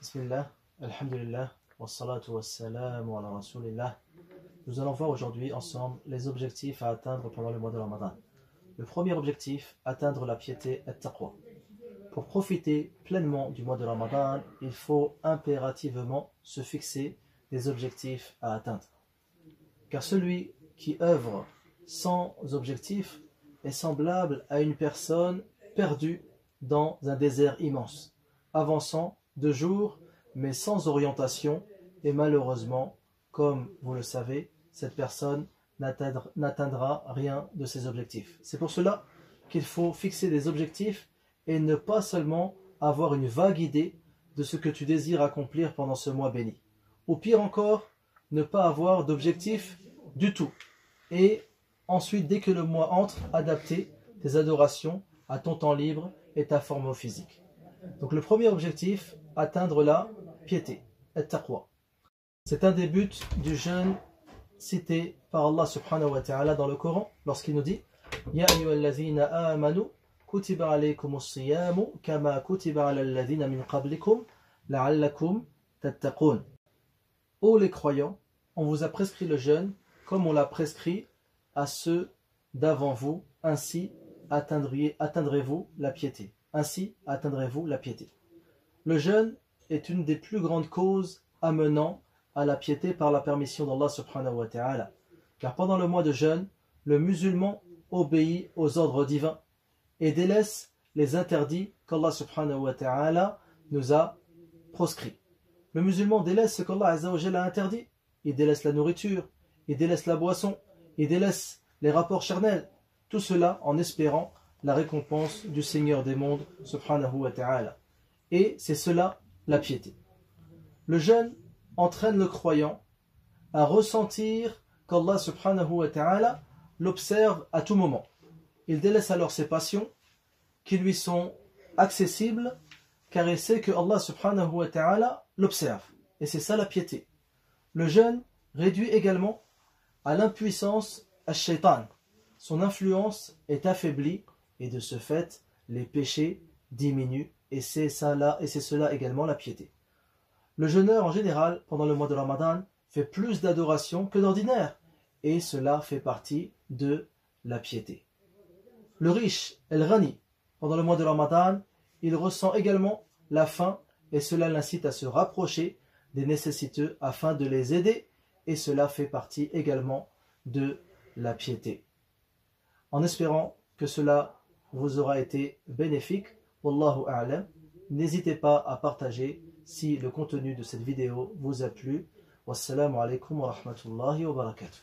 Bismillah, alhamdulillah, wassalatu wassalamu ala rasulillah. Nous allons voir aujourd'hui ensemble les objectifs à atteindre pendant le mois de Ramadan. Le premier objectif, atteindre la piété et taqwa. Pour profiter pleinement du mois de Ramadan, il faut impérativement se fixer des objectifs à atteindre. Car celui qui œuvre sans objectif est semblable à une personne perdue dans un désert immense, avançant de jour mais sans orientation, et malheureusement, comme vous le savez, cette personne n'atteindra rien de ses objectifs. C'est pour cela qu'il faut fixer des objectifs et ne pas seulement avoir une vague idée de ce que tu désires accomplir pendant ce mois béni. Ou pire encore, ne pas avoir d'objectif du tout. Et ensuite, dès que le mois entre, adapter tes adorations à ton temps libre et ta forme physique. Donc le premier objectif, atteindre la piété, at-taqwa. C'est un des buts du jeûne cité par Allah subhanahu wa ta'ala dans le Coran lorsqu'il nous dit Ya ayyuhallazina amanu kutiba alaykumus siyamu kama kutiba alal ladhina min qablikum la'allakum tattaqun. Ô les croyants, on vous a prescrit le jeûne comme on l'a prescrit à ceux d'avant vous, ainsi atteindrez-vous la piété. Ainsi atteindrez-vous la piété. Le jeûne est une des plus grandes causes amenant à la piété par la permission d'Allah subhanahu wa ta'ala. Car pendant le mois de jeûne, le musulman obéit aux ordres divins et délaisse les interdits qu'Allah subhanahu wa ta'ala nous a proscrits. Le musulman délaisse ce qu'Allah azza wa jalla a interdit. Il délaisse la nourriture, il délaisse la boisson, il délaisse les rapports charnels. Tout cela en espérant la récompense du Seigneur des mondes subhanahu wa ta'ala. Et c'est cela la piété. Le jeûne entraîne le croyant à ressentir qu'Allah subhanahu wa ta'ala l'observe à tout moment. Il délaisse alors ses passions qui lui sont accessibles car il sait que Allah subhanahu wa ta'ala l'observe. Et c'est ça la piété. Le jeûne réduit également à l'impuissance ash-shaytan. Son influence est affaiblie et de ce fait, les péchés diminuent et c'est cela également la piété. Le jeûneur en général, pendant le mois de Ramadan, fait plus d'adoration que d'ordinaire et cela fait partie de la piété. Le riche, el-Ghani, pendant le mois de Ramadan, il ressent également la faim et cela l'incite à se rapprocher des nécessiteux afin de les aider et cela fait partie également de la piété. En espérant que cela vous aura été bénéfique, Wallahu a'lam. N'hésitez pas à partager si le contenu de cette vidéo vous a plu. Wassalamu alaikum wa rahmatullahi wa barakatuh.